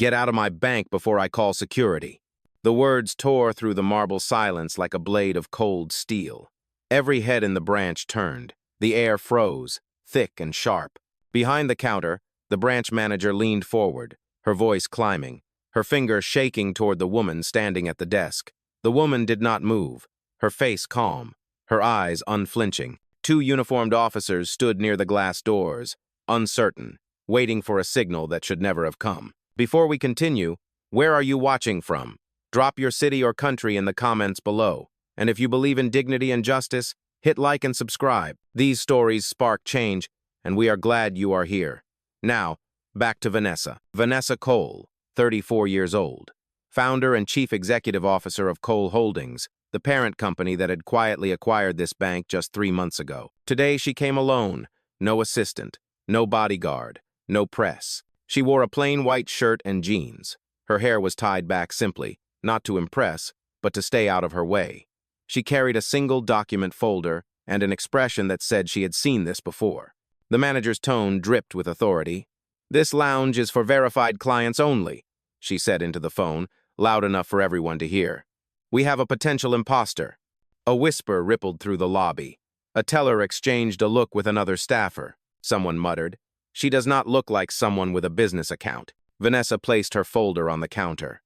Get out of my bank before I call security." The words tore through the marble silence like a blade of cold steel. Every head in the branch turned. The air froze, thick and sharp. Behind the counter, the branch manager leaned forward, her voice climbing, her finger shaking toward the woman standing at the desk. The woman did not move, her face calm, her eyes unflinching. Two uniformed officers stood near the glass doors, uncertain, waiting for a signal that should never have come. Before we continue, where are you watching from? Drop your city or country in the comments below. And if you believe in dignity and justice, hit like and subscribe. These stories spark change, and we are glad you are here. Now, back to Vanessa. Vanessa Cole, 34 years old, founder and chief executive officer of Cole Holdings, the parent company that had quietly acquired this bank just 3 months ago. Today she came alone, no assistant, no bodyguard, no press. She wore a plain white shirt and jeans. Her hair was tied back simply, not to impress, but to stay out of her way. She carried a single document folder and an expression that said she had seen this before. The manager's tone dripped with authority. "This lounge is for verified clients only," she said into the phone, loud enough for everyone to hear. "We have a potential imposter." A whisper rippled through the lobby. A teller exchanged a look with another staffer. Someone muttered, "She does not look like someone with a business account." Vanessa placed her folder on the counter.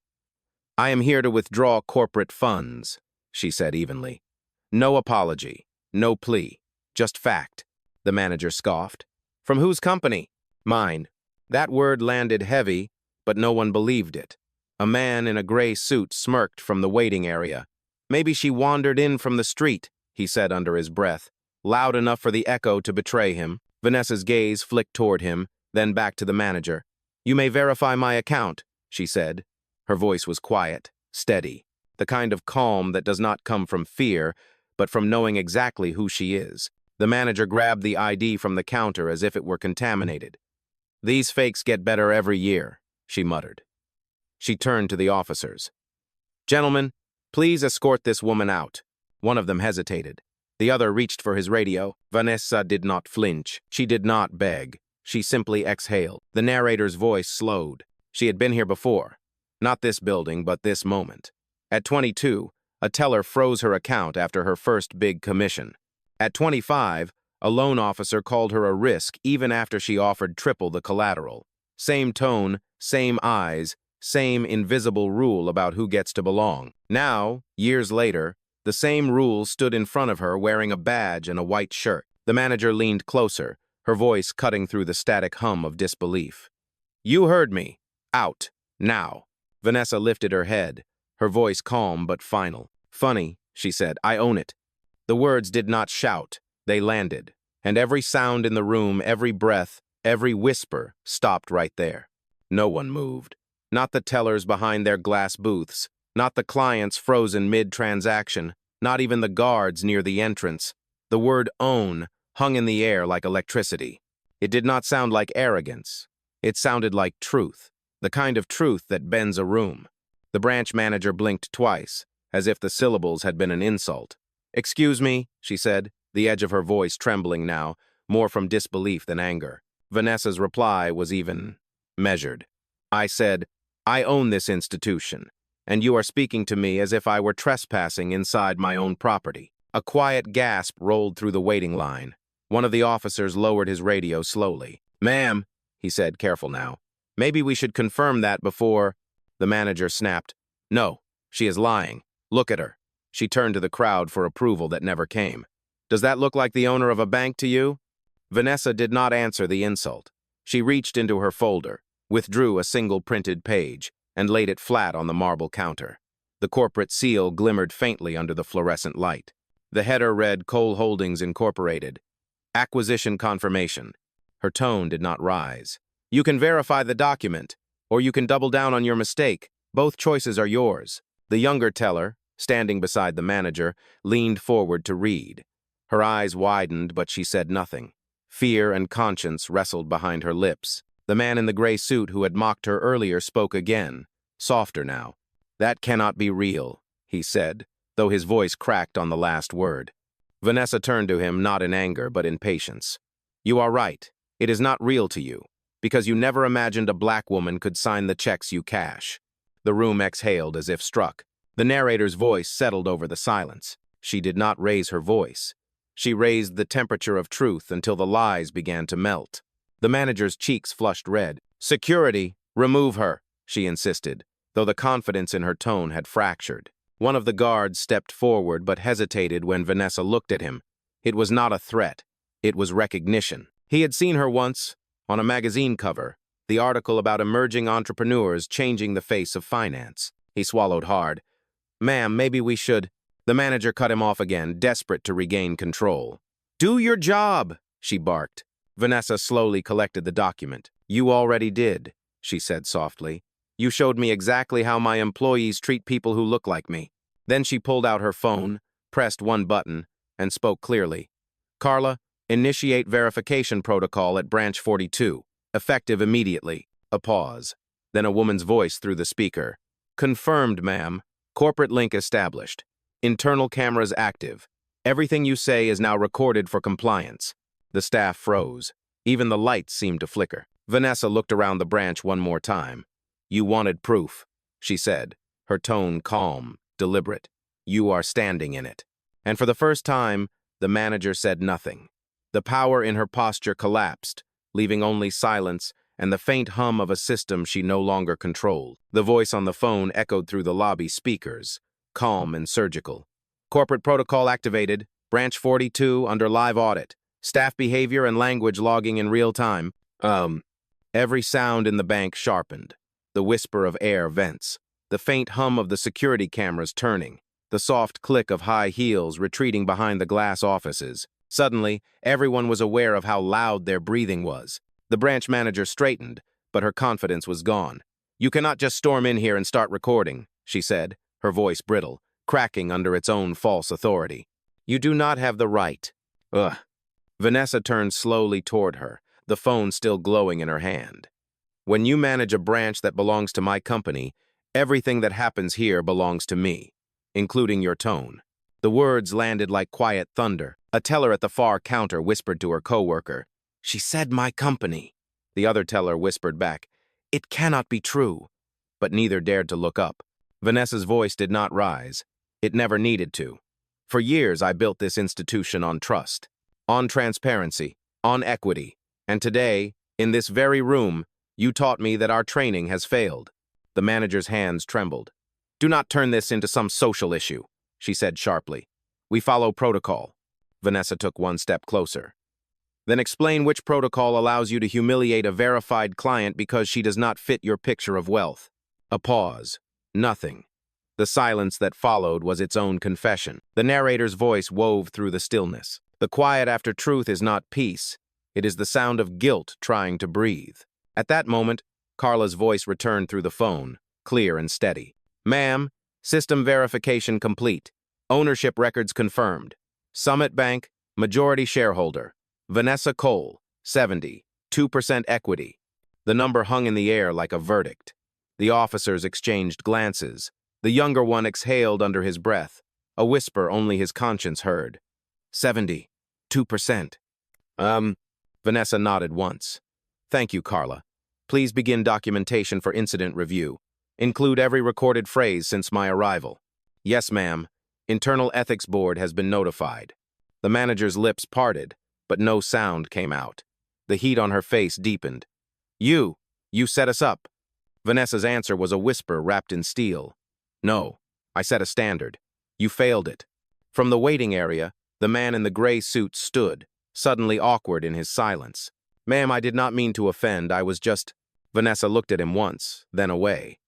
"I am here to withdraw corporate funds," she said evenly. "No apology, no plea, just fact." The manager scoffed. "From whose company?" "Mine." That word landed heavy, but no one believed it. A man in a gray suit smirked from the waiting area. "Maybe she wandered in from the street," he said under his breath, loud enough for the echo to betray him. Vanessa's gaze flicked toward him, then back to the manager. "You may verify my account," she said. Her voice was quiet, steady, the kind of calm that does not come from fear, but from knowing exactly who she is. The manager grabbed the ID from the counter as if it were contaminated. "These fakes get better every year," she muttered. She turned to the officers. "Gentlemen, please escort this woman out." One of them hesitated. The other reached for his radio. Vanessa did not flinch. She did not beg. She simply exhaled. The narrator's voice slowed. She had been here before. Not this building, but this moment. At 22, a teller froze her account after her first big commission. At 25, a loan officer called her a risk even after she offered triple the collateral. Same tone, same eyes, same invisible rule about who gets to belong. Now, years later, the same rule stood in front of her wearing a badge and a white shirt. The manager leaned closer, her voice cutting through the static hum of disbelief. "You heard me. Out. Now." Vanessa lifted her head, her voice calm but final. "Funny," she said. "I own it." The words did not shout. They landed. And every sound in the room, every breath, every whisper stopped right there. No one moved. Not the tellers behind their glass booths, not the clients frozen mid-transaction, not even the guards near the entrance. The word "own" hung in the air like electricity. It did not sound like arrogance. It sounded like truth, the kind of truth that bends a room. The branch manager blinked twice, as if the syllables had been an insult. "Excuse me," she said, the edge of her voice trembling now, more from disbelief than anger. Vanessa's reply was even measured. "I said, I own this institution, and you are speaking to me as if I were trespassing inside my own property." A quiet gasp rolled through the waiting line. One of the officers lowered his radio slowly. "Ma'am," he said, careful now, "maybe we should confirm that before—" The manager snapped, "No, she is lying. Look at her." She turned to the crowd for approval that never came. "Does that look like the owner of a bank to you?" Vanessa did not answer the insult. She reached into her folder, withdrew a single printed page, and laid it flat on the marble counter. The corporate seal glimmered faintly under the fluorescent light. The header read Cole Holdings Incorporated. Acquisition confirmation. Her tone did not rise. "You can verify the document, or you can double down on your mistake. Both choices are yours." The younger teller, standing beside the manager, leaned forward to read. Her eyes widened, but she said nothing. Fear and conscience wrestled behind her lips. The man in the gray suit who had mocked her earlier spoke again, softer now. "That cannot be real," he said, though his voice cracked on the last word. Vanessa turned to him, not in anger, but in patience. "You are right. It is not real to you, because you never imagined a black woman could sign the checks you cash." The room exhaled as if struck. The narrator's voice settled over the silence. She did not raise her voice. She raised the temperature of truth until the lies began to melt. The manager's cheeks flushed red. "Security, remove her," she insisted, though the confidence in her tone had fractured. One of the guards stepped forward but hesitated when Vanessa looked at him. It was not a threat. It was recognition. He had seen her once, on a magazine cover, the article about emerging entrepreneurs changing the face of finance. He swallowed hard. "Ma'am, maybe we should—" The manager cut him off again, desperate to regain control. "Do your job," she barked. Vanessa slowly collected the document. "You already did," she said softly. "You showed me exactly how my employees treat people who look like me." Then she pulled out her phone, pressed one button, and spoke clearly. "Carla, initiate verification protocol at branch 42. Effective immediately." A pause. Then a woman's voice through the speaker. "Confirmed, ma'am. Corporate link established. Internal cameras active. Everything you say is now recorded for compliance." The staff froze. Even the lights seemed to flicker. Vanessa looked around the branch one more time. "You wanted proof," she said, her tone calm, deliberate. "You are standing in it." And for the first time, the manager said nothing. The power in her posture collapsed, leaving only silence and the faint hum of a system she no longer controlled. The voice on the phone echoed through the lobby speakers, calm and surgical. "Corporate protocol activated. Branch 42 under live audit. Staff behavior and language logging in real time." Every sound in the bank sharpened. The whisper of air vents. The faint hum of the security cameras turning. The soft click of high heels retreating behind the glass offices. Suddenly, everyone was aware of how loud their breathing was. The branch manager straightened, but her confidence was gone. "You cannot just storm in here and start recording," she said, her voice brittle, cracking under its own false authority. "You do not have the right." Ugh. Vanessa turned slowly toward her, the phone still glowing in her hand. "When you manage a branch that belongs to my company, everything that happens here belongs to me, including your tone." The words landed like quiet thunder. A teller at the far counter whispered to her coworker, "She said my company." The other teller whispered back, "It cannot be true." But neither dared to look up. Vanessa's voice did not rise. It never needed to. "For years, I built this institution on trust, on transparency, on equity. And today, in this very room, you taught me that our training has failed." The manager's hands trembled. "Do not turn this into some social issue," she said sharply. "We follow protocol." Vanessa took one step closer. "Then explain which protocol allows you to humiliate a verified client because she does not fit your picture of wealth." A pause. Nothing. The silence that followed was its own confession. The narrator's voice wove through the stillness. "The quiet after truth is not peace. It is the sound of guilt trying to breathe." At that moment, Carla's voice returned through the phone, clear and steady. "Ma'am, system verification complete. Ownership records confirmed. Summit Bank, majority shareholder. Vanessa Cole, 70, 2% equity." The number hung in the air like a verdict. The officers exchanged glances. The younger one exhaled under his breath, a whisper only his conscience heard. 70, 2%. Vanessa nodded once. "Thank you, Carla. Please begin documentation for incident review. Include every recorded phrase since my arrival." "Yes, ma'am. Internal Ethics Board has been notified." The manager's lips parted, but no sound came out. The heat on her face deepened. You set us up." Vanessa's answer was a whisper wrapped in steel. "No, I set a standard. You failed it." From the waiting area, the man in the gray suit stood, suddenly awkward in his silence. "Ma'am, I did not mean to offend. I was just—" Vanessa looked at him once, then away.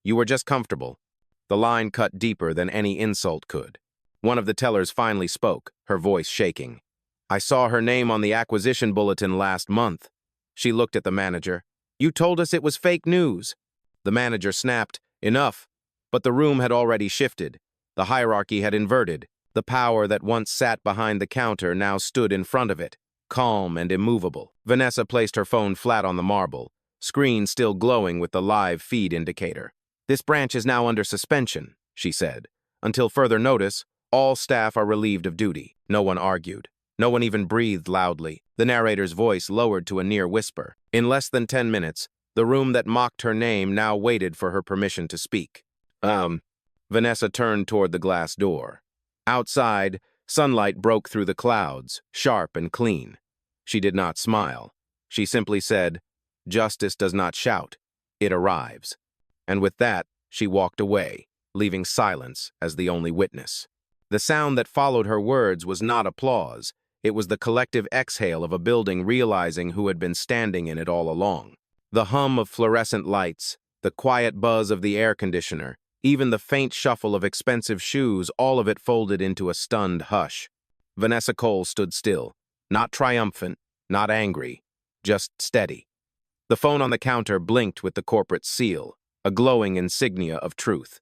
"You were just comfortable." The line cut deeper than any insult could. One of the tellers finally spoke, her voice shaking. "I saw her name on the acquisition bulletin last month." She looked at the manager. "You told us it was fake news." The manager snapped, "Enough." But the room had already shifted. The hierarchy had inverted. The power that once sat behind the counter now stood in front of it, calm and immovable. Vanessa placed her phone flat on the marble, screen still glowing with the live feed indicator. "This branch is now under suspension," she said. "Until further notice, all staff are relieved of duty." No one argued. No one even breathed loudly. The narrator's voice lowered to a near whisper. In less than 10 minutes, the room that mocked her name now waited for her permission to speak. Vanessa turned toward the glass door. Outside, sunlight broke through the clouds, sharp and clean. She did not smile. She simply said, "Justice does not shout. It arrives." And with that, she walked away, leaving silence as the only witness. The sound that followed her words was not applause. It was the collective exhale of a building realizing who had been standing in it all along. The hum of fluorescent lights, the quiet buzz of the air conditioner, even the faint shuffle of expensive shoes, all of it folded into a stunned hush. Vanessa Cole stood still, not triumphant, not angry, just steady. The phone on the counter blinked with the corporate seal, a glowing insignia of truth.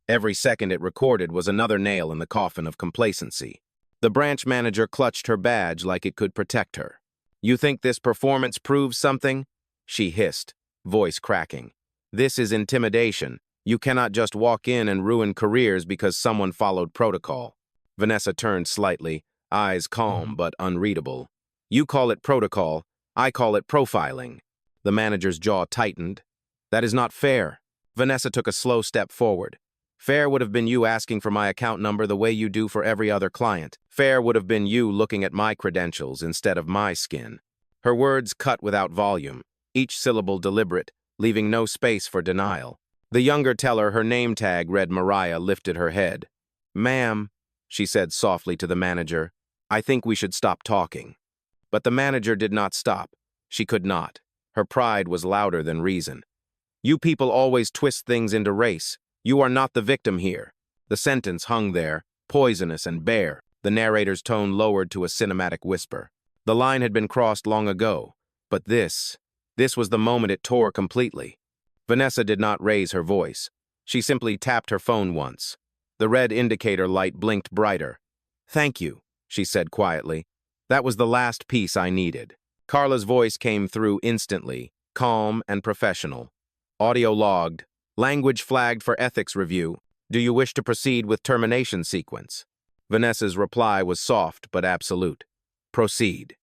Every second it recorded was another nail in the coffin of complacency. The branch manager clutched her badge like it could protect her. "You think this performance proves something?" she hissed, voice cracking. "This is intimidation. You cannot just walk in and ruin careers because someone followed protocol." Vanessa turned slightly, eyes calm but unreadable. "You call it protocol, I call it profiling." The manager's jaw tightened. "That is not fair." Vanessa took a slow step forward. "Fair would have been you asking for my account number the way you do for every other client. Fair would have been you looking at my credentials instead of my skin." Her words cut without volume, each syllable deliberate, leaving no space for denial. The younger teller, her name tag read Mariah, lifted her head. "Ma'am," she said softly to the manager, "I think we should stop talking." But the manager did not stop. She could not. Her pride was louder than reason. "You people always twist things into race. You are not the victim here." The sentence hung there, poisonous and bare. The narrator's tone lowered to a cinematic whisper. The line had been crossed long ago, but this was the moment it tore completely. Vanessa did not raise her voice. She simply tapped her phone once. The red indicator light blinked brighter. "Thank you," she said quietly. "That was the last piece I needed." Carla's voice came through instantly, calm and professional. "Audio logged. Language flagged for ethics review. Do you wish to proceed with termination sequence?" Vanessa's reply was soft but absolute. "Proceed."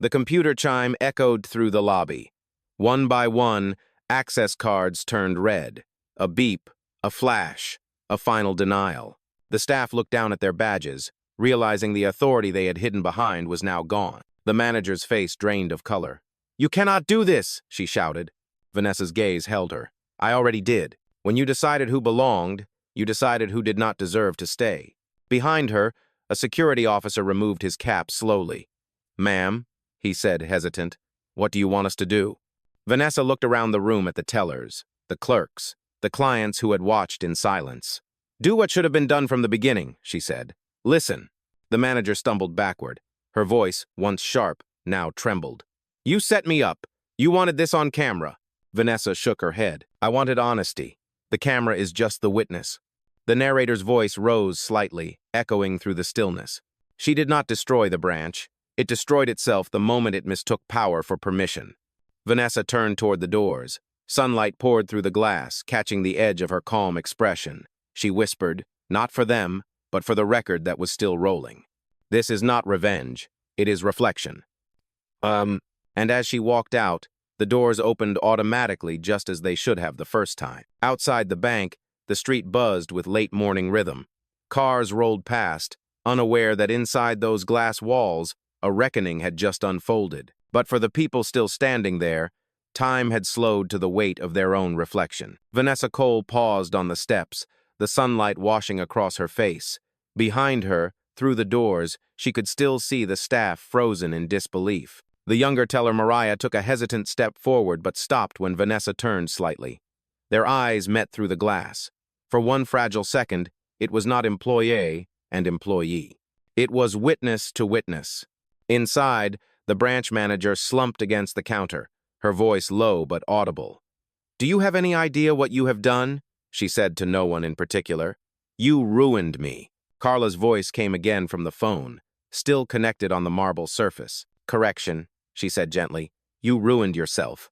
The computer chime echoed through the lobby. One by one, access cards turned red. A beep, a flash, a final denial. The staff looked down at their badges, realizing the authority they had hidden behind was now gone. The manager's face drained of color. "You cannot do this," she shouted. Vanessa's gaze held her. "I already did. When you decided who belonged, you decided who did not deserve to stay." Behind her, a security officer removed his cap slowly. "Ma'am," he said, hesitant, "what do you want us to do?" Vanessa looked around the room at the tellers, the clerks, the clients who had watched in silence. "Do what should have been done from the beginning," she said. "Listen." The manager stumbled backward. Her voice, once sharp, now trembled. "You set me up. You wanted this on camera." Vanessa shook her head. "I wanted honesty. The camera is just the witness." The narrator's voice rose slightly, echoing through the stillness. "She did not destroy the branch. It destroyed itself the moment it mistook power for permission." Vanessa turned toward the doors. Sunlight poured through the glass, catching the edge of her calm expression. She whispered, not for them, but for the record that was still rolling. "This is not revenge. It is reflection." And as she walked out, the doors opened automatically just as they should have the first time. Outside the bank, the street buzzed with late morning rhythm. Cars rolled past, unaware that inside those glass walls, a reckoning had just unfolded. But for the people still standing there, time had slowed to the weight of their own reflection. Vanessa Cole paused on the steps, the sunlight washing across her face. Behind her, through the doors, she could still see the staff frozen in disbelief. The younger teller Mariah took a hesitant step forward but stopped when Vanessa turned slightly. Their eyes met through the glass. For one fragile second, it was not employee and employee. It was witness to witness. Inside, the branch manager slumped against the counter, her voice low but audible. "Do you have any idea what you have done?" she said to no one in particular. "You ruined me." Carla's voice came again from the phone, still connected on the marble surface. "Correction," she said gently. "You ruined yourself."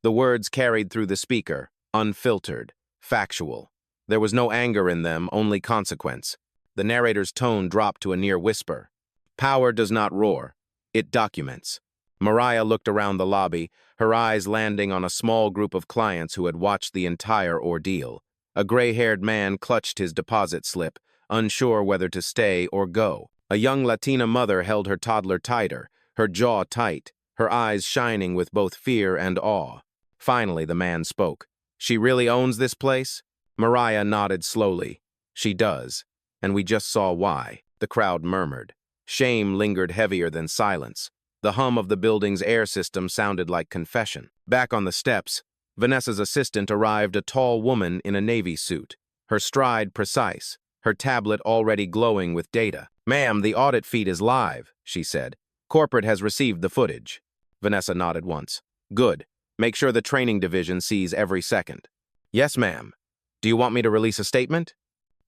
The words carried through the speaker, unfiltered, factual. There was no anger in them, only consequence. The narrator's tone dropped to a near whisper. "Power does not roar. It documents. Mariah looked around the lobby, her eyes landing on a small group of clients who had watched the entire ordeal. A gray-haired man clutched his deposit slip, unsure whether to stay or go. A young Latina mother held her toddler tighter, her jaw tight, her eyes shining with both fear and awe. Finally, the man spoke. "She really owns this place?" Mariah nodded slowly. "She does, and we just saw why," the crowd murmured. Shame lingered heavier than silence. The hum of the building's air system sounded like confession. Back on the steps, Vanessa's assistant arrived, a tall woman in a navy suit, her stride precise, her tablet already glowing with data. "Ma'am, the audit feed is live," she said. "Corporate has received the footage." Vanessa nodded once. "Good. Make sure the training division sees every second." "Yes, ma'am. Do you want me to release a statement?"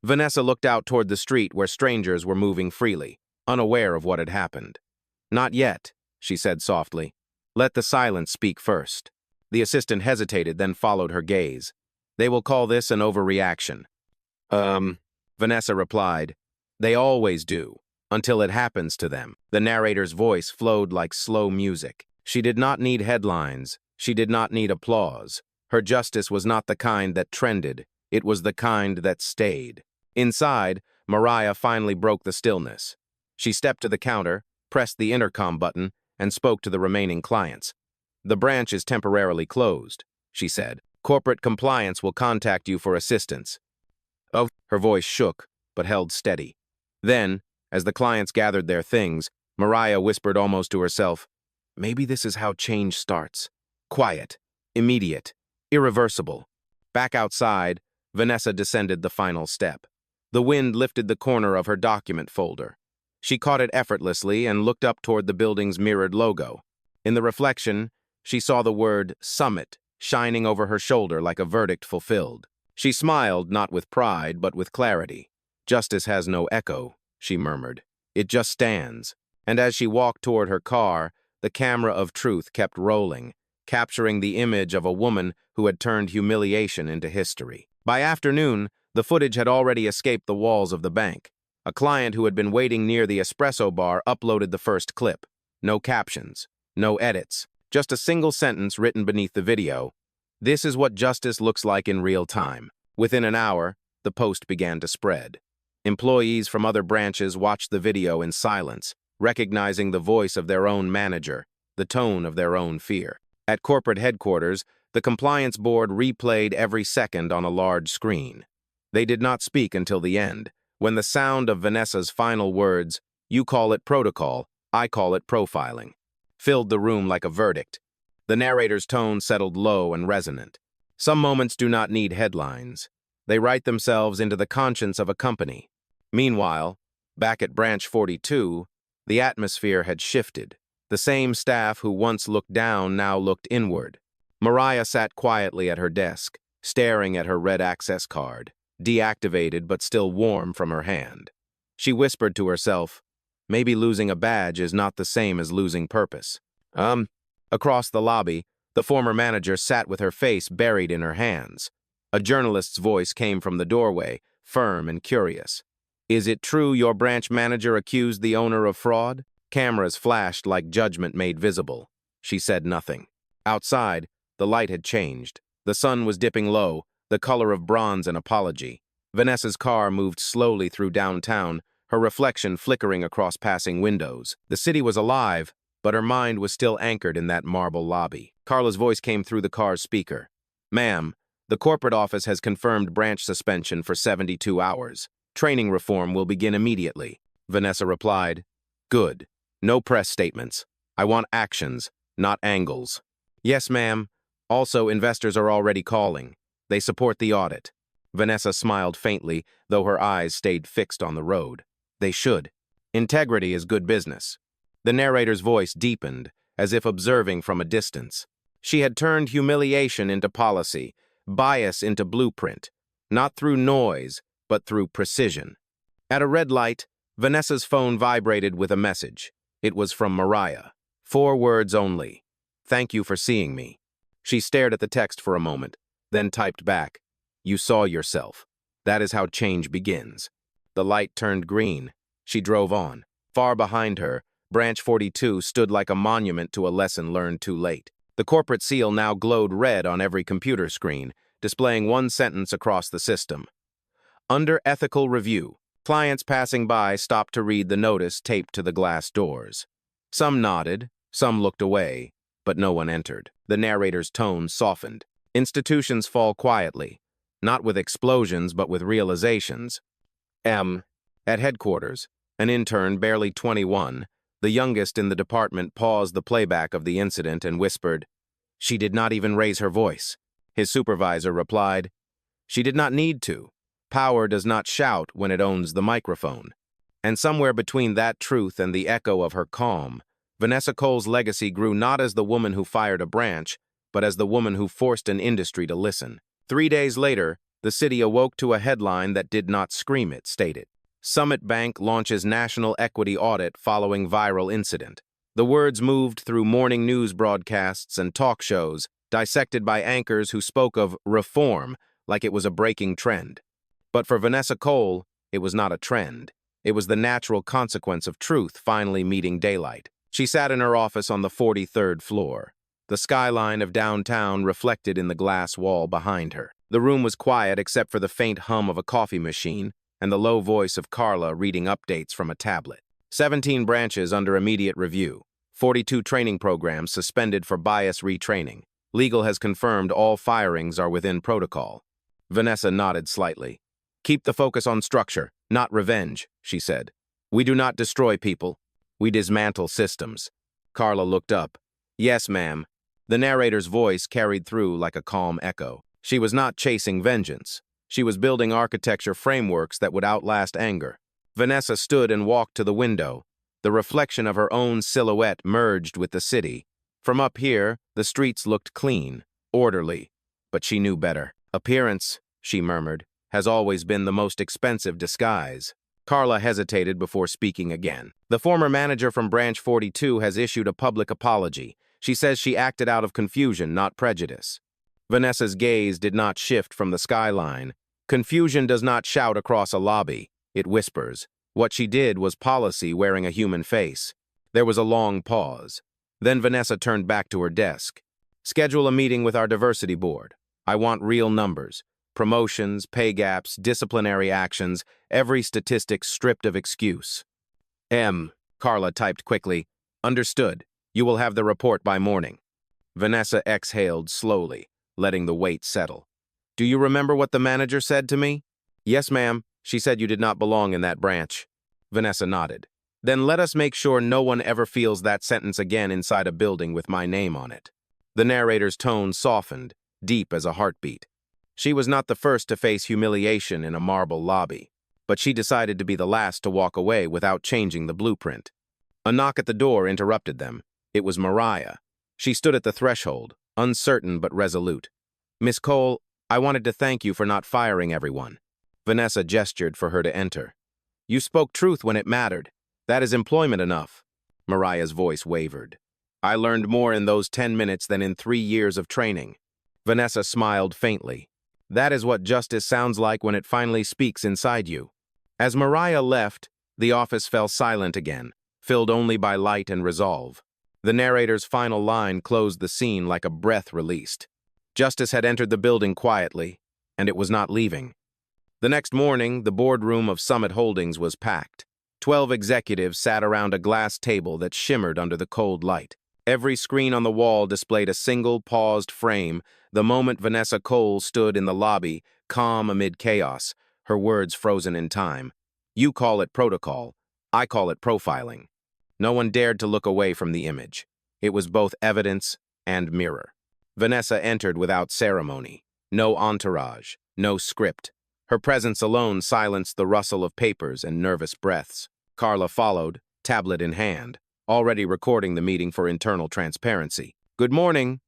Vanessa looked out toward the street where strangers were moving freely, unaware of what had happened. "Not yet," she said softly. "Let the silence speak first." The assistant hesitated, then followed her gaze. "They will call this an overreaction." Vanessa replied. "They always do, until it happens to them." The narrator's voice flowed like slow music. She did not need headlines. She did not need applause. Her justice was not the kind that trended. It was the kind that stayed. Inside, Mariah finally broke the stillness. She stepped to the counter, pressed the intercom button, and spoke to the remaining clients. "The branch is temporarily closed," she said. "Corporate compliance will contact you for assistance." Oh, her voice shook, but held steady. Then, as the clients gathered their things, Mariah whispered almost to herself, "Maybe this is how change starts. Quiet, immediate, irreversible." Back outside, Vanessa descended the final step. The wind lifted the corner of her document folder. She caught it effortlessly and looked up toward the building's mirrored logo. In the reflection, she saw the word Summit shining over her shoulder like a verdict fulfilled. She smiled, not with pride, but with clarity. "Justice has no echo," she murmured. "It just stands." And as she walked toward her car, the camera of truth kept rolling, capturing the image of a woman who had turned humiliation into history. By afternoon, the footage had already escaped the walls of the bank. A client who had been waiting near the espresso bar uploaded the first clip. No captions, no edits, just a single sentence written beneath the video. "This is what justice looks like in real time." Within an hour, the post began to spread. Employees from other branches watched the video in silence, recognizing the voice of their own manager, the tone of their own fear. At corporate headquarters, the compliance board replayed every second on a large screen. They did not speak until the end, when the sound of Vanessa's final words, "You call it protocol, I call it profiling," filled the room like a verdict. The narrator's tone settled low and resonant. Some moments do not need headlines. They write themselves into the conscience of a company. Meanwhile, back at Branch 42, the atmosphere had shifted. The same staff who once looked down now looked inward. Mariah sat quietly at her desk, staring at her red access card, deactivated but still warm from her hand. She whispered to herself, "Maybe losing a badge is not the same as losing purpose." Across the lobby, the former manager sat with her face buried in her hands. A journalist's voice came from the doorway, firm and curious. "Is it true your branch manager accused the owner of fraud?" Cameras flashed like judgment made visible. She said nothing. Outside, the light had changed. The sun was dipping low, the color of bronze and apology. Vanessa's car moved slowly through downtown, her reflection flickering across passing windows. The city was alive, but her mind was still anchored in that marble lobby. Carla's voice came through the car's speaker. "Ma'am, the corporate office has confirmed branch suspension for 72 hours. Training reform will begin immediately." Vanessa replied, "Good. No press statements. I want actions, not angles." "Yes, ma'am. Also, investors are already calling. They support the audit." Vanessa smiled faintly, though her eyes stayed fixed on the road. "They should. Integrity is good business." The narrator's voice deepened, as if observing from a distance. She had turned humiliation into policy, bias into blueprint, not through noise, but through precision. At a red light, Vanessa's phone vibrated with a message. It was from Mariah. 4 words only. "Thank you for seeing me." She stared at the text for a moment, then typed back, "You saw yourself. That is how change begins." The light turned green. She drove on. Far behind her, Branch 42 stood like a monument to a lesson learned too late. The corporate seal now glowed red on every computer screen, displaying one sentence across the system. Under ethical review, clients passing by stopped to read the notice taped to the glass doors. Some nodded, some looked away, but no one entered. The narrator's tone softened. Institutions fall quietly, not with explosions but with realizations. At headquarters, an intern barely 21, the youngest in the department, paused the playback of the incident and whispered, "She did not even raise her voice." His supervisor replied, "She did not need to. Power does not shout when it owns the microphone." And somewhere between that truth and the echo of her calm, Vanessa Cole's legacy grew not as the woman who fired a branch, but as the woman who forced an industry to listen. 3 days later, the city awoke to a headline that did not scream it, stated, "Summit Bank launches national equity audit following viral incident." The words moved through morning news broadcasts and talk shows, dissected by anchors who spoke of reform like it was a breaking trend. But for Vanessa Cole, it was not a trend. It was the natural consequence of truth finally meeting daylight. She sat in her office on the 43rd floor. The skyline of downtown reflected in the glass wall behind her. The room was quiet except for the faint hum of a coffee machine and the low voice of Carla reading updates from a tablet. 17 branches under immediate review. 42 training programs suspended for bias retraining. Legal has confirmed all firings are within protocol. Vanessa nodded slightly. "Keep the focus on structure, not revenge," she said. "We do not destroy people. We dismantle systems." Carla looked up. "Yes, ma'am." The narrator's voice carried through like a calm echo. She was not chasing vengeance. She was building architecture frameworks that would outlast anger. Vanessa stood and walked to the window. The reflection of her own silhouette merged with the city. From up here, the streets looked clean, orderly, but she knew better. "Appearance," she murmured, "has always been the most expensive disguise." Carla hesitated before speaking again. "The former manager from Branch 42 has issued a public apology. She says she acted out of confusion, not prejudice." Vanessa's gaze did not shift from the skyline. Confusion does not shout across a lobby. It whispers. What she did was policy wearing a human face. There was a long pause. Then Vanessa turned back to her desk. "Schedule a meeting with our diversity board. I want real numbers. Promotions, pay gaps, disciplinary actions, every statistic stripped of excuse." Carla typed quickly. "Understood. You will have the report by morning." Vanessa exhaled slowly, letting the weight settle. "Do you remember what the manager said to me?" "Yes, ma'am. She said you did not belong in that branch." Vanessa nodded. "Then let us make sure no one ever feels that sentence again inside a building with my name on it." The narrator's tone softened, deep as a heartbeat. She was not the first to face humiliation in a marble lobby, but she decided to be the last to walk away without changing the blueprint. A knock at the door interrupted them. It was Mariah. She stood at the threshold, uncertain but resolute. "Miss Cole, I wanted to thank you for not firing everyone." Vanessa gestured for her to enter. "You spoke truth when it mattered. That is employment enough." Mariah's voice wavered. "I learned more in those 10 minutes than in 3 years of training." Vanessa smiled faintly. "That is what justice sounds like when it finally speaks inside you." As Mariah left, the office fell silent again, filled only by light and resolve. The narrator's final line closed the scene like a breath released. Justice had entered the building quietly, and it was not leaving. The next morning, the boardroom of Summit Holdings was packed. 12 executives sat around a glass table that shimmered under the cold light. Every screen on the wall displayed a single paused frame, the moment Vanessa Cole stood in the lobby, calm amid chaos, her words frozen in time. "You call it protocol. I call it profiling." No one dared to look away from the image. It was both evidence and mirror. Vanessa entered without ceremony. No entourage, no script. Her presence alone silenced the rustle of papers and nervous breaths. Carla followed, tablet in hand, already recording the meeting for internal transparency. "Good morning,"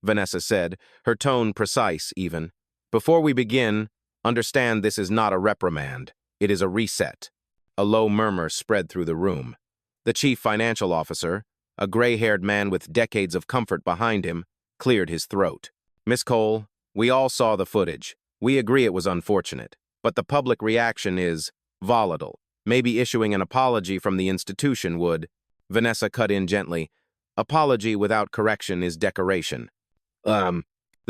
Vanessa said, her tone precise even. "Before we begin, understand this is not a reprimand. It is a reset." A low murmur spread through the room. The chief financial officer, a gray-haired man with decades of comfort behind him, cleared his throat. "Miss Cole, we all saw the footage. We agree it was unfortunate, but the public reaction is volatile. Maybe issuing an apology from the institution would..." Vanessa cut in gently. Apology without correction is decoration. The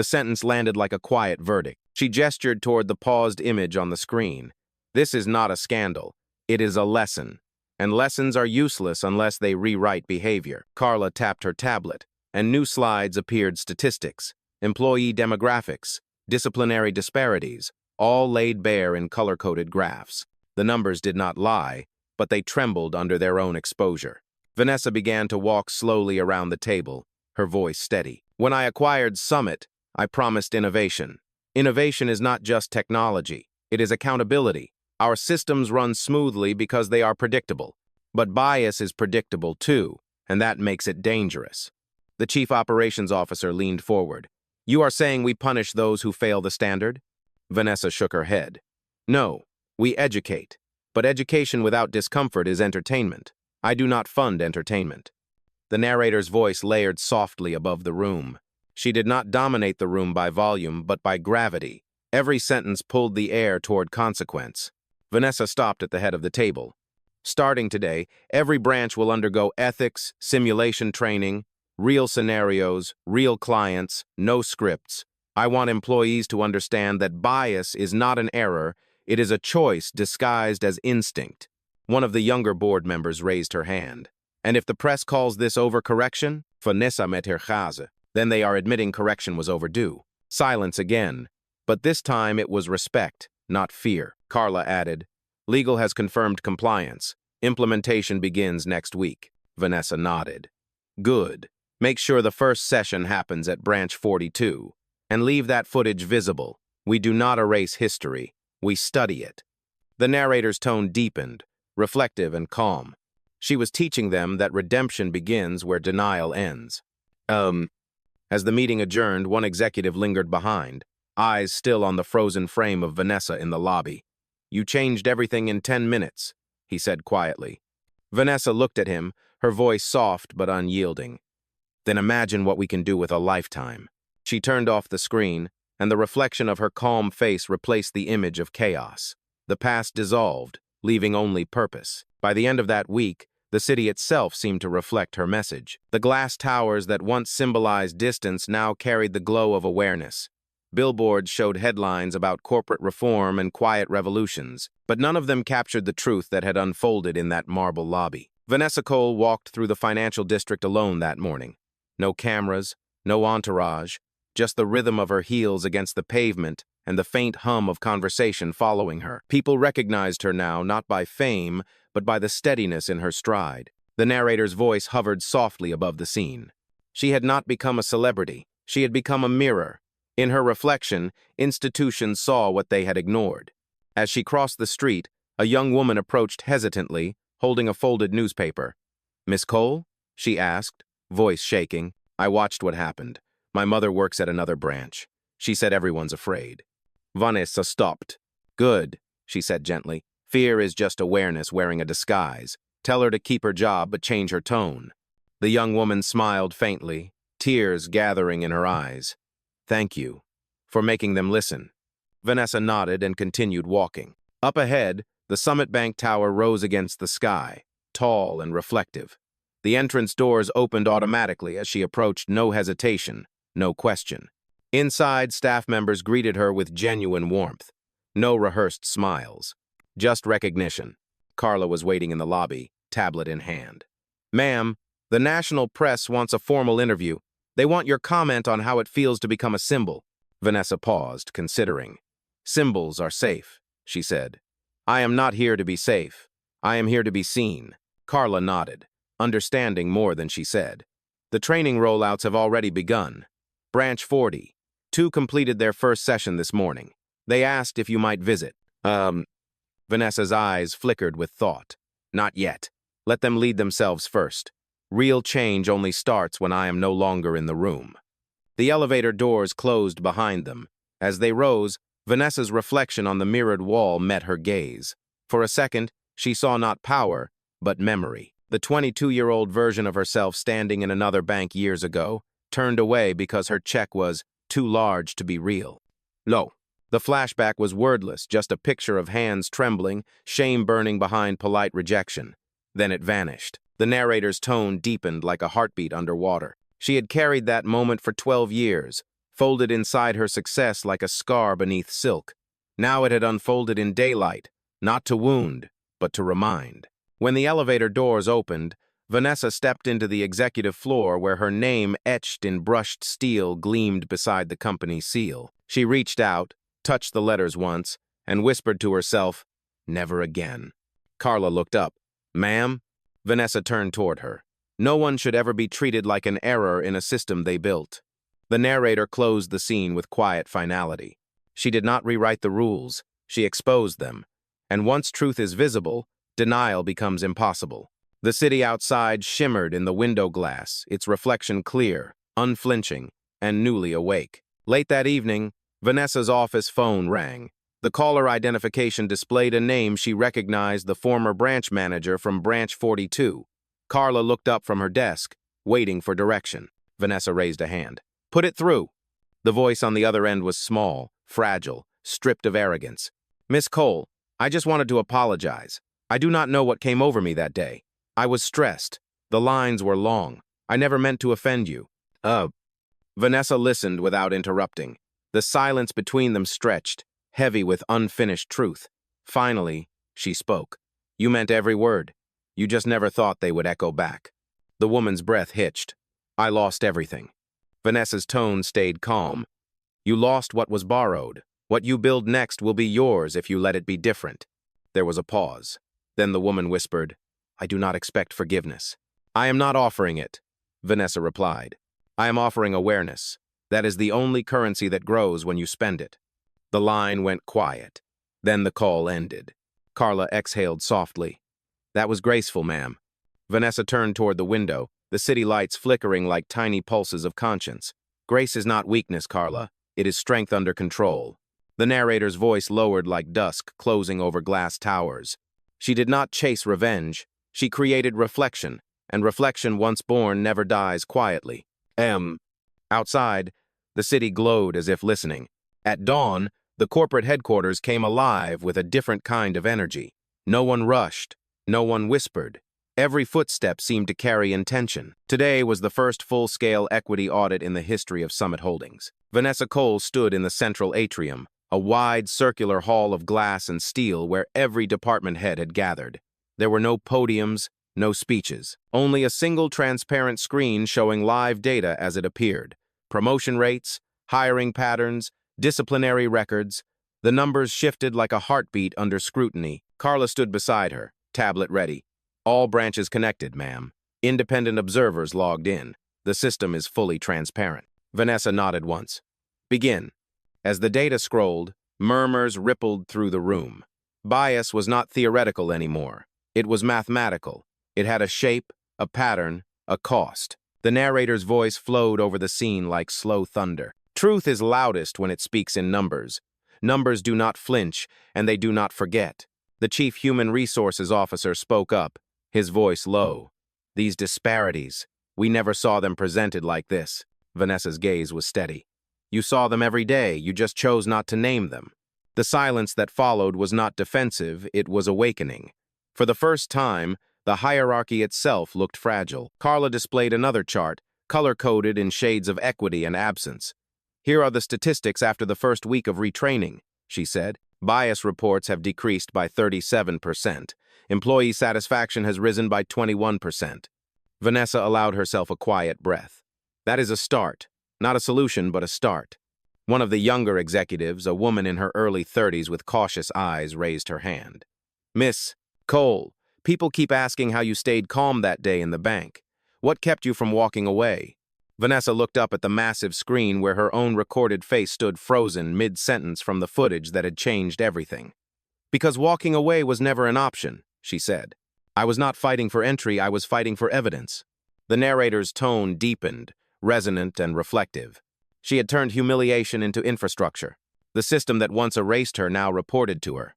sentence landed like a quiet verdict. She gestured toward the paused image on the screen. This is not a scandal. It is a lesson. And lessons are useless unless they rewrite behavior. Carla tapped her tablet, and new slides appeared: statistics, employee demographics, disciplinary disparities, all laid bare in color-coded graphs. The numbers did not lie, but they trembled under their own exposure. Vanessa began to walk slowly around the table, her voice steady. When I acquired Summit, I promised innovation. Innovation is not just technology, it is accountability. Our systems run smoothly because they are predictable. But bias is predictable too, and that makes it dangerous. The chief operations officer leaned forward. You are saying we punish those who fail the standard? Vanessa shook her head. No, we educate. But education without discomfort is entertainment. I do not fund entertainment. The narrator's voice layered softly above the room. She did not dominate the room by volume, but by gravity. Every sentence pulled the air toward consequence. Vanessa stopped at the head of the table. Starting today, every branch will undergo ethics, simulation training, real scenarios, real clients, no scripts. I want employees to understand that bias is not an error, it is a choice disguised as instinct. One of the younger board members raised her hand. And if the press calls this overcorrection, Vanessa met her chase, then they are admitting correction was overdue. Silence again. But this time it was respect, not fear. Carla added, Legal has confirmed compliance. Implementation begins next week. Vanessa nodded. Good. Make sure the first session happens at Branch 42. And leave that footage visible. We do not erase history. We study it. The narrator's tone deepened, reflective and calm. She was teaching them that redemption begins where denial ends. As the meeting adjourned, one executive lingered behind, eyes still on the frozen frame of Vanessa in the lobby. You changed everything in 10 minutes, he said quietly. Vanessa looked at him, her voice soft but unyielding. Then imagine what we can do with a lifetime. She turned off the screen, and the reflection of her calm face replaced the image of chaos. The past dissolved, leaving only purpose. By the end of that week, the city itself seemed to reflect her message. The glass towers that once symbolized distance now carried the glow of awareness. Billboards showed headlines about corporate reform and quiet revolutions, but none of them captured the truth that had unfolded in that marble lobby. Vanessa Cole walked through the financial district alone that morning. No cameras, no entourage, just the rhythm of her heels against the pavement and the faint hum of conversation following her. People recognized her now not by fame, but by the steadiness in her stride. The narrator's voice hovered softly above the scene. She had not become a celebrity. She had become a mirror. In her reflection, institutions saw what they had ignored. As she crossed the street, a young woman approached hesitantly, holding a folded newspaper. Miss Cole? She asked, voice shaking. I watched what happened. My mother works at another branch. She said everyone's afraid. Vanessa stopped. Good, she said gently. Fear is just awareness wearing a disguise. Tell her to keep her job but change her tone. The young woman smiled faintly, tears gathering in her eyes. Thank you for making them listen. Vanessa nodded and continued walking. Up ahead, the Summit Bank Tower rose against the sky, tall and reflective. The entrance doors opened automatically as she approached, no hesitation, no question. Inside, staff members greeted her with genuine warmth. No rehearsed smiles. Just recognition. Carla was waiting in the lobby, tablet in hand. Ma'am, the national press wants a formal interview. They want your comment on how it feels to become a symbol. Vanessa paused, considering. Symbols are safe, she said. I am not here to be safe. I am here to be seen. Carla nodded, understanding more than she said. The training rollouts have already begun. Branch 40. 2 completed their first session this morning. They asked if you might visit. Vanessa's eyes flickered with thought. Not yet. Let them lead themselves first. Real change only starts when I am no longer in the room. The elevator doors closed behind them. As they rose, Vanessa's reflection on the mirrored wall met her gaze. For a second, she saw not power, but memory. The 22-year-old version of herself standing in another bank years ago, turned away because her check was too large to be real. No. The flashback was wordless, just a picture of hands trembling, shame burning behind polite rejection. Then it vanished. The narrator's tone deepened like a heartbeat underwater. She had carried that moment for 12 years, folded inside her success like a scar beneath silk. Now it had unfolded in daylight, not to wound, but to remind. When the elevator doors opened, Vanessa stepped into the executive floor where her name etched in brushed steel gleamed beside the company's seal. She reached out, touched the letters once, and whispered to herself, "Never again." Carla looked up. "Ma'am?" Vanessa turned toward her. No one should ever be treated like an error in a system they built. The narrator closed the scene with quiet finality. She did not rewrite the rules, she exposed them. And once truth is visible, denial becomes impossible. The city outside shimmered in the window glass, its reflection clear, unflinching, and newly awake. Late that evening, Vanessa's office phone rang. The caller identification displayed a name she recognized, the former branch manager from Branch 42. Carla looked up from her desk, waiting for direction. Vanessa raised a hand. "Put it through." The voice on the other end was small, fragile, stripped of arrogance. "Miss Cole, I just wanted to apologize. I do not know what came over me that day. I was stressed. The lines were long. I never meant to offend you." Vanessa listened without interrupting. The silence between them stretched, heavy with unfinished truth. Finally, she spoke. "You meant every word. You just never thought they would echo back." The woman's breath hitched. "I lost everything." Vanessa's tone stayed calm. "You lost what was borrowed. What you build next will be yours if you let it be different." There was a pause. Then the woman whispered, "I do not expect forgiveness." "I am not offering it," Vanessa replied. "I am offering awareness. That is the only currency that grows when you spend it." The line went quiet. Then the call ended. Carla exhaled softly. "That was graceful, ma'am." Vanessa turned toward the window, the city lights flickering like tiny pulses of conscience. "Grace is not weakness, Carla. It is strength under control." The narrator's voice lowered like dusk closing over glass towers. She did not chase revenge. She created reflection, and reflection once born never dies quietly. Outside, the city glowed as if listening. At dawn, the corporate headquarters came alive with a different kind of energy. No one rushed. No one whispered. Every footstep seemed to carry intention. Today was the first full-scale equity audit in the history of Summit Holdings. Vanessa Cole stood in the central atrium, a wide circular hall of glass and steel where every department head had gathered. There were no podiums, no speeches, only a single transparent screen showing live data as it appeared. Promotion rates, hiring patterns, disciplinary records. The numbers shifted like a heartbeat under scrutiny. Carla stood beside her, tablet ready. "All branches connected, ma'am. Independent observers logged in. The system is fully transparent." Vanessa nodded once. "Begin." As the data scrolled, murmurs rippled through the room. Bias was not theoretical anymore. It was mathematical. It had a shape, a pattern, a cost. The narrator's voice flowed over the scene like slow thunder. "Truth is loudest when it speaks in numbers. Numbers do not flinch, and they do not forget." The chief human resources officer spoke up, his voice low. "These disparities, we never saw them presented like this." Vanessa's gaze was steady. "You saw them every day, you just chose not to name them." The silence that followed was not defensive, it was awakening. For the first time, the hierarchy itself looked fragile. Carla displayed another chart, color-coded in shades of equity and absence. "Here are the statistics after the first week of retraining," she said. "Bias reports have decreased by 37%. Employee satisfaction has risen by 21%. Vanessa allowed herself a quiet breath. "That is a start. Not a solution, but a start." One of the younger executives, a woman in her early 30s with cautious eyes, raised her hand. "Miss Cole, people keep asking how you stayed calm that day in the bank. What kept you from walking away?" Vanessa looked up at the massive screen where her own recorded face stood frozen mid-sentence from the footage that had changed everything. "Because walking away was never an option," she said. "I was not fighting for entry, I was fighting for evidence." The narrator's tone deepened, resonant and reflective. She had turned humiliation into infrastructure. The system that once erased her now reported to her.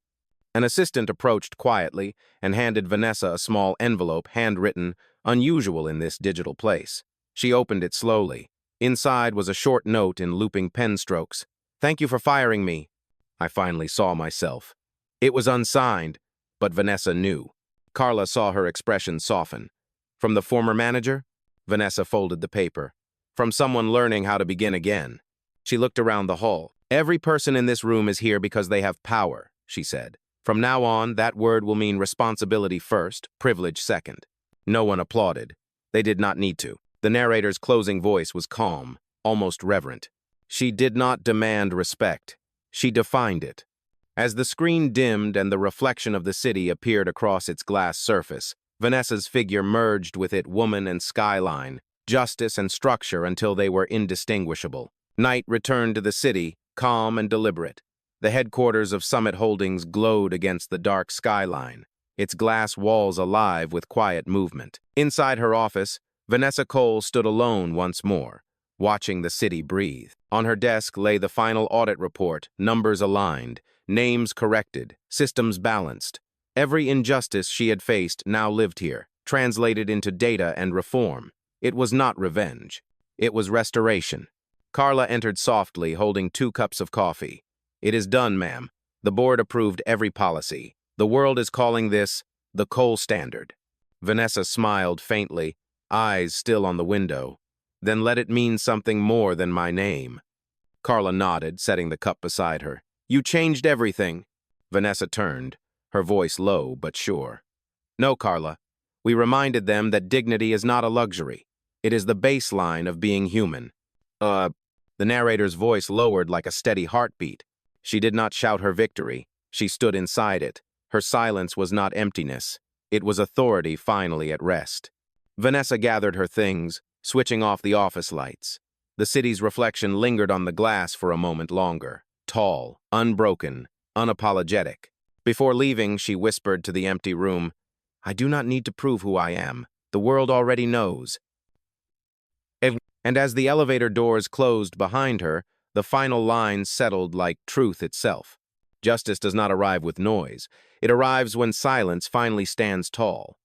An assistant approached quietly and handed Vanessa a small envelope, handwritten, unusual in this digital place. She opened it slowly. Inside was a short note in looping pen strokes. "Thank you for firing me." I finally saw myself. It was unsigned, but Vanessa knew. Carla saw her expression soften. From the former manager? Vanessa folded the paper. From someone learning how to begin again. She looked around the hall. Every person in this room is here because they have power, she said. From now on, that word will mean responsibility first, privilege second. No one applauded. They did not need to. The narrator's closing voice was calm, almost reverent. She did not demand respect. She defined it. As the screen dimmed and the reflection of the city appeared across its glass surface, Vanessa's figure merged with it, woman and skyline, justice and structure until they were indistinguishable. Night returned to the city, calm and deliberate. The headquarters of Summit Holdings glowed against the dark skyline, its glass walls alive with quiet movement. Inside her office, Vanessa Cole stood alone once more, watching the city breathe. On her desk lay the final audit report, numbers aligned, names corrected, systems balanced. Every injustice she had faced now lived here, translated into data and reform. It was not revenge. It was restoration. Carla entered softly, holding 2 cups of coffee. "It is done, ma'am. The board approved every policy. The world is calling this the Cole Standard." Vanessa smiled faintly, eyes still on the window. "Then let it mean something more than my name." Carla nodded, setting the cup beside her. "You changed everything." Vanessa turned, her voice low but sure. "No, Carla. We reminded them that dignity is not a luxury. It is the baseline of being human." The narrator's voice lowered like a steady heartbeat. She did not shout her victory. She stood inside it. Her silence was not emptiness. It was authority finally at rest. Vanessa gathered her things, switching off the office lights. The city's reflection lingered on the glass for a moment longer, tall, unbroken, unapologetic. Before leaving, she whispered to the empty room, "I do not need to prove who I am. The world already knows." And as the elevator doors closed behind her, the final lines settled like truth itself. Justice does not arrive with noise. It arrives when silence finally stands tall.